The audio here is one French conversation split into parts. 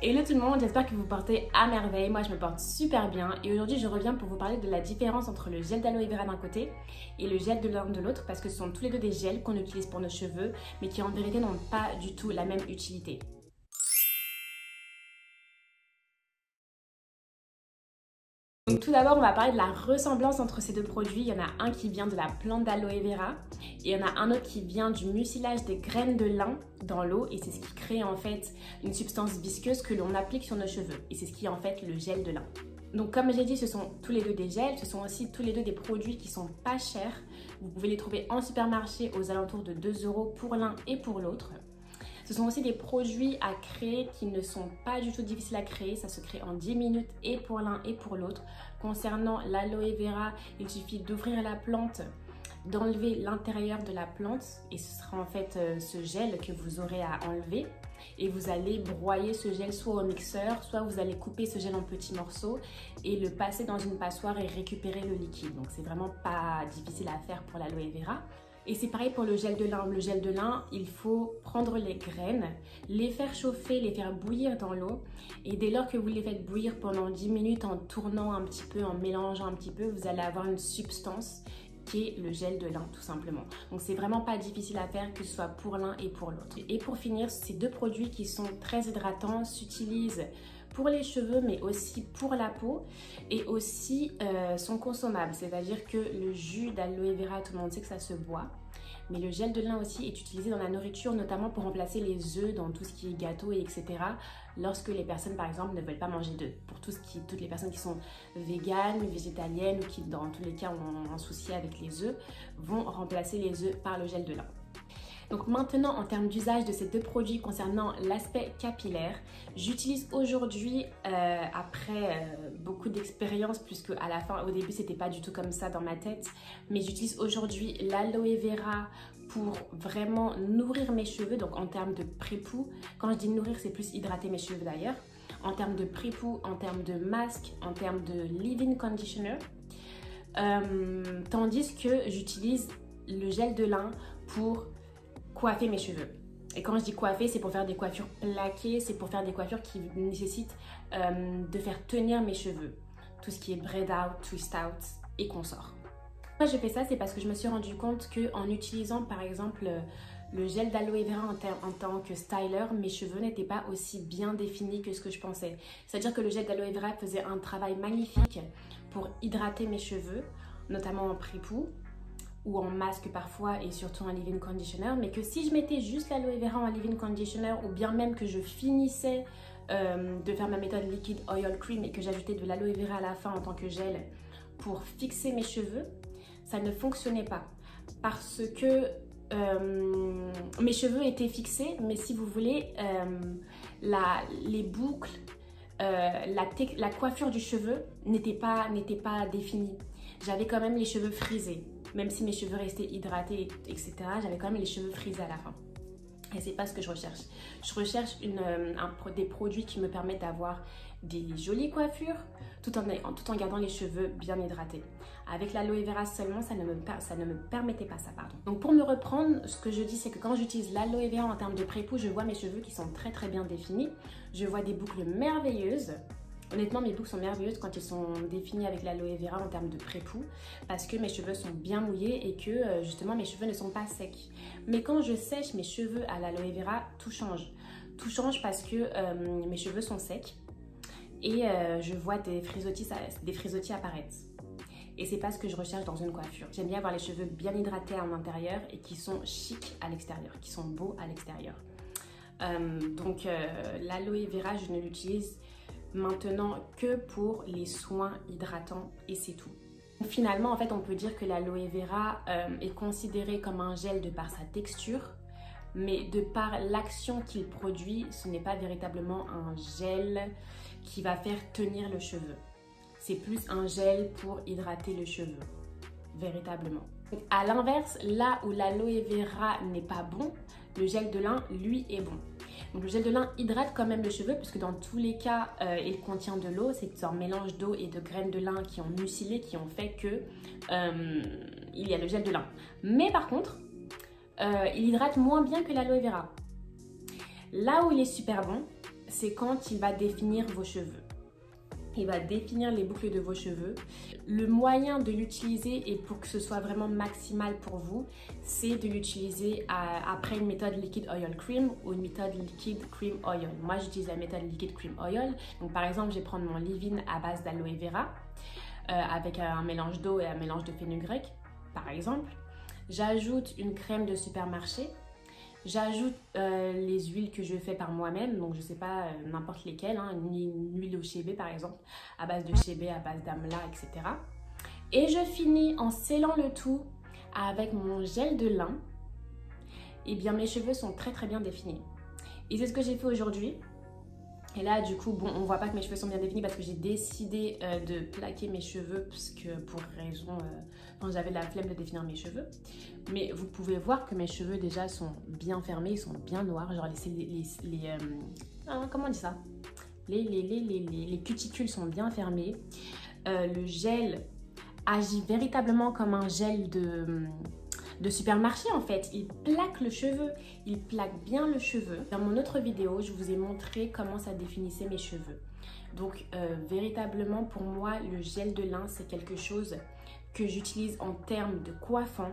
Hello tout le monde, j'espère que vous portez à merveille. Moi je me porte super bien et aujourd'hui je reviens pour vous parler de la différence entre le gel d'aloe vera d'un côté et le gel de lin de l'autre, parce que ce sont tous les deux des gels qu'on utilise pour nos cheveux mais qui en vérité n'ont pas du tout la même utilité. Donc tout d'abord on va parler de la ressemblance entre ces deux produits. Il y en a un qui vient de la plante d'aloe vera et il y en a un autre qui vient du mucilage des graines de lin dans l'eau, et c'est ce qui crée en fait une substance visqueuse que l'on applique sur nos cheveux, et c'est ce qui est en fait le gel de lin. Donc comme j'ai dit, ce sont tous les deux des gels, ce sont aussi tous les deux des produits qui sont pas chers. Vous pouvez les trouver en supermarché aux alentours de 2 € pour l'un et pour l'autre. Ce sont aussi des produits à créer qui ne sont pas du tout difficiles à créer. Ça se crée en 10 minutes et pour l'un et pour l'autre. Concernant l'aloe vera, il suffit d'ouvrir la plante, d'enlever l'intérieur de la plante et ce sera en fait ce gel que vous aurez à enlever. Et vous allez broyer ce gel soit au mixeur, soit vous allez couper ce gel en petits morceaux et le passer dans une passoire et récupérer le liquide. Donc c'est vraiment pas difficile à faire pour l'aloe vera. Et c'est pareil pour le gel de lin. Le gel de lin, il faut prendre les graines, les faire chauffer, les faire bouillir dans l'eau. Et dès lors que vous les faites bouillir pendant 10 minutes en tournant un petit peu, en mélangeant un petit peu, vous allez avoir une substance qui est le gel de lin tout simplement. Donc c'est vraiment pas difficile à faire, que ce soit pour l'un et pour l'autre. Et pour finir, ces deux produits qui sont très hydratants s'utilisent pour les cheveux mais aussi pour la peau, et aussi sont consommables, c'est-à-dire que le jus d'aloe vera, tout le monde sait que ça se boit, mais le gel de lin aussi est utilisé dans la nourriture, notamment pour remplacer les œufs dans tout ce qui est gâteau et etc. Lorsque les personnes par exemple ne veulent pas manger d'œufs, pour toutes les personnes qui sont véganes, végétaliennes ou qui dans tous les cas ont un souci avec les œufs, vont remplacer les œufs par le gel de lin. Donc maintenant, en termes d'usage de ces deux produits concernant l'aspect capillaire, j'utilise aujourd'hui, après beaucoup d'expérience, puisque à la fin, au début, c'était pas du tout comme ça dans ma tête, mais j'utilise aujourd'hui l'aloe vera pour vraiment nourrir mes cheveux, donc en termes de pré-poux. Quand je dis nourrir, c'est plus hydrater mes cheveux d'ailleurs. En termes de pré-poux, en termes de masque, en termes de leave-in conditioner. Tandis que j'utilise le gel de lin pour coiffer mes cheveux. Et quand je dis coiffer, c'est pour faire des coiffures plaquées, c'est pour faire des coiffures qui nécessitent de faire tenir mes cheveux. Tout ce qui est braid out, twist out et consorts. Moi je fais ça, c'est parce que je me suis rendu compte qu'en utilisant par exemple le gel d'aloe vera en tant que styler, mes cheveux n'étaient pas aussi bien définis que ce que je pensais. C'est-à-dire que le gel d'aloe vera faisait un travail magnifique pour hydrater mes cheveux, notamment en pré-poux ou en masque parfois, et surtout en leave-in conditioner, mais que si je mettais juste l'aloe vera en leave-in conditioner, ou bien même que je finissais de faire ma méthode liquide oil cream et que j'ajoutais de l'aloe vera à la fin en tant que gel pour fixer mes cheveux, ça ne fonctionnait pas parce que mes cheveux étaient fixés, mais si vous voulez, les boucles, la coiffure du cheveu n'était pas définie. J'avais quand même les cheveux frisés. Même si mes cheveux restaient hydratés, etc., j'avais quand même les cheveux frisés à la fin. Et c'est pas ce que je recherche. Je recherche des produits qui me permettent d'avoir des jolies coiffures tout en gardant les cheveux bien hydratés. Avec l'aloe vera seulement, ça ne me permettait pas ça, pardon. Donc pour me reprendre, ce que je dis, c'est que quand j'utilise l'aloe vera en termes de pré-poux, je vois mes cheveux qui sont très très bien définis. Je vois des boucles merveilleuses. Honnêtement, mes boucles sont merveilleuses quand ils sont définis avec l'aloe vera en termes de pré-poux, parce que mes cheveux sont bien mouillés et que justement mes cheveux ne sont pas secs. Mais quand je sèche mes cheveux à l'aloe vera, tout change. Tout change parce que mes cheveux sont secs et je vois des frisottis apparaître. Et c'est pas ce que je recherche dans une coiffure. J'aime bien avoir les cheveux bien hydratés à l'intérieur et qui sont chics à l'extérieur, qui sont beaux à l'extérieur. Donc l'aloe vera, je ne l'utilise maintenant que pour les soins hydratants et c'est tout. Finalement, en fait, on peut dire que l'aloe vera est considéré comme un gel de par sa texture, mais de par l'action qu'il produit, ce n'est pas véritablement un gel qui va faire tenir le cheveu. C'est plus un gel pour hydrater le cheveu, véritablement. À l'inverse, là où l'aloe vera n'est pas bon, le gel de lin, lui, est bon. Donc le gel de lin hydrate quand même le cheveu, puisque dans tous les cas, il contient de l'eau. C'est un mélange d'eau et de graines de lin qui ont mucilé, qui ont fait que il y a le gel de lin. Mais par contre, il hydrate moins bien que l'aloe vera. Là où il est super bon, c'est quand il va définir vos cheveux. Il va définir les boucles de vos cheveux. Le moyen de l'utiliser et pour que ce soit vraiment maximal pour vous, c'est de l'utiliser après une méthode liquid oil cream ou une méthode liquid cream oil. Moi, j'utilise la méthode liquid cream oil. Donc, par exemple, je vais prendre mon leave-in à base d'aloe vera avec un mélange d'eau et un mélange de fenugrec, par exemple. J'ajoute une crème de supermarché. J'ajoute les huiles que je fais par moi-même, donc je ne sais pas n'importe lesquelles, hein, une huile au chébé par exemple, à base de chébé, à base d'amla, etc. Et je finis en scellant le tout avec mon gel de lin. Et bien mes cheveux sont très très bien définis. Et c'est ce que j'ai fait aujourd'hui. Et là, du coup, bon, on voit pas que mes cheveux sont bien définis parce que j'ai décidé de plaquer mes cheveux parce que pour raison, j'avais la flemme de définir mes cheveux. Mais vous pouvez voir que mes cheveux déjà sont bien fermés, ils sont bien noirs. Genre comment on dit ça? Les cuticules sont bien fermées. Le gel agit véritablement comme un gel de supermarché en fait. Il plaque le cheveu, il plaque bien le cheveu. Dans mon autre vidéo, je vous ai montré comment ça définissait mes cheveux. Donc véritablement pour moi, le gel de lin c'est quelque chose que j'utilise en termes de coiffant.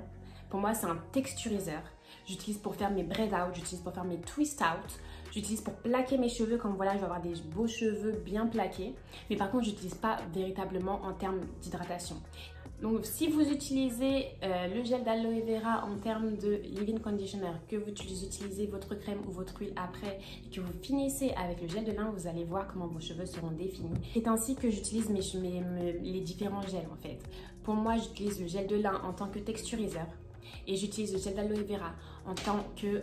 Pour moi c'est un texturiseur. J'utilise pour faire mes braid out, j'utilise pour faire mes twist out. J'utilise pour plaquer mes cheveux, comme voilà, je vais avoir des beaux cheveux bien plaqués. Mais par contre, je n'utilise pas véritablement en termes d'hydratation. Donc, si vous utilisez le gel d'aloe vera en termes de leave-in conditioner, que vous utilisez votre crème ou votre huile après et que vous finissez avec le gel de lin, vous allez voir comment vos cheveux seront définis. C'est ainsi que j'utilise les différents gels en fait. Pour moi, j'utilise le gel de lin en tant que texturiseur. Et j'utilise le gel d'aloe vera en tant que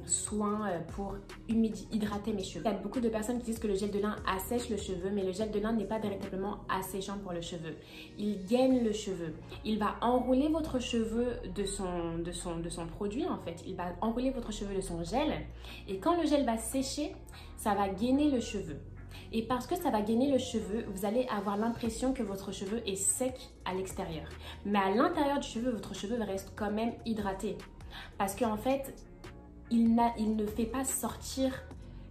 soin pour hydrater mes cheveux. Il y a beaucoup de personnes qui disent que le gel de lin assèche le cheveu, mais le gel de lin n'est pas véritablement asséchant pour le cheveu. Il gaine le cheveu. Il va enrouler votre cheveu de son produit en fait. Il va enrouler votre cheveu de son gel. Et quand le gel va sécher, ça va gainer le cheveu. Et parce que ça va gainer le cheveu, vous allez avoir l'impression que votre cheveu est sec à l'extérieur. Mais à l'intérieur du cheveu, votre cheveu reste quand même hydraté. Parce qu'en fait, il ne fait pas sortir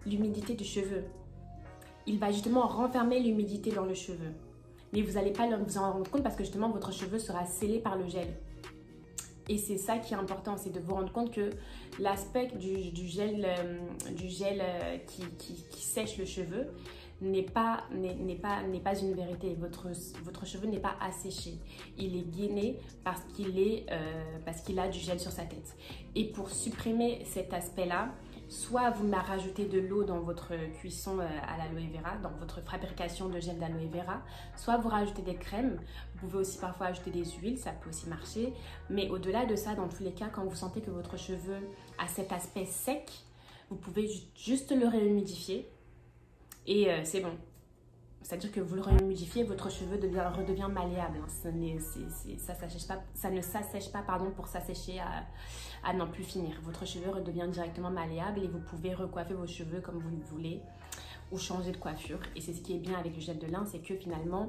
l'humidité du cheveu. Il va justement renfermer l'humidité dans le cheveu. Mais vous n'allez pas vous en rendre compte parce que justement, votre cheveu sera scellé par le gel. Et c'est ça qui est important, c'est de vous rendre compte que l'aspect du gel qui sèche le cheveu n'est pas une vérité. Votre cheveu n'est pas asséché. Il est gainé parce qu'il a du gel sur sa tête. Et pour supprimer cet aspect-là, soit vous rajoutez de l'eau dans votre cuisson à l'aloe vera, dans votre fabrication de gel d'aloe vera, soit vous rajoutez des crèmes. Vous pouvez aussi parfois ajouter des huiles, ça peut aussi marcher. Mais au-delà de ça, dans tous les cas, quand vous sentez que votre cheveu a cet aspect sec, vous pouvez juste le réhumidifier et c'est bon. C'est-à-dire que vous le réhumidifiez, votre cheveu redevient malléable. Ça ne s'assèche pas pour s'assécher à n'en plus finir. Votre cheveu redevient directement malléable et vous pouvez recoiffer vos cheveux comme vous le voulez ou changer de coiffure. Et c'est ce qui est bien avec le gel de lin, c'est que finalement,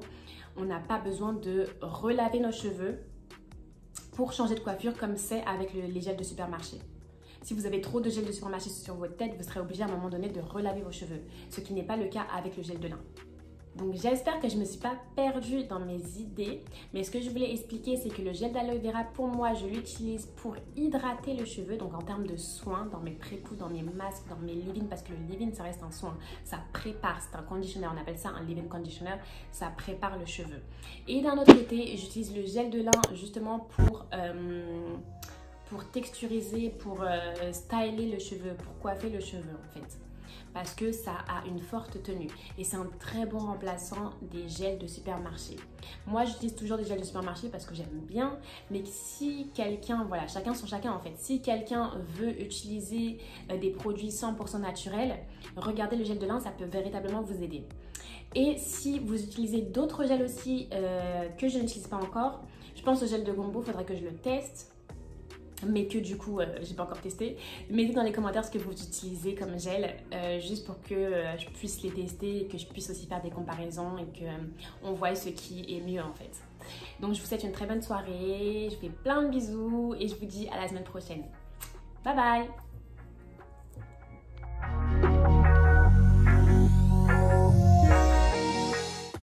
on n'a pas besoin de relaver nos cheveux pour changer de coiffure comme c'est avec les gels de supermarché. Si vous avez trop de gel de supermarché sur votre tête, vous serez obligé à un moment donné de relaver vos cheveux, ce qui n'est pas le cas avec le gel de lin. Donc j'espère que je ne me suis pas perdue dans mes idées, mais ce que je voulais expliquer, c'est que le gel d'aloe vera, pour moi, je l'utilise pour hydrater le cheveu, donc en termes de soins, dans mes pré-coups, dans mes masques, dans mes leave-in, parce que le leave-in, ça reste un soin, ça prépare, c'est un conditioner, on appelle ça un leave-in conditioner, ça prépare le cheveu. Et d'un autre côté, j'utilise le gel de lin justement pour texturiser, pour styler le cheveu, pour coiffer le cheveu en fait. Parce que ça a une forte tenue et c'est un très bon remplaçant des gels de supermarché. Moi, j'utilise toujours des gels de supermarché parce que j'aime bien, mais si quelqu'un, voilà, chacun son chacun en fait, si quelqu'un veut utiliser des produits 100% naturels, regardez le gel de lin, ça peut véritablement vous aider. Et si vous utilisez d'autres gels aussi que je n'utilise pas encore, je pense au gel de gombo, il faudrait que je le teste. Mais que du coup, j'ai pas encore testé. Mettez dans les commentaires ce que vous utilisez comme gel, juste pour que je puisse les tester et que je puisse aussi faire des comparaisons et qu'on voit ce qui est mieux en fait. Donc je vous souhaite une très bonne soirée, je vous fais plein de bisous et je vous dis à la semaine prochaine. Bye bye!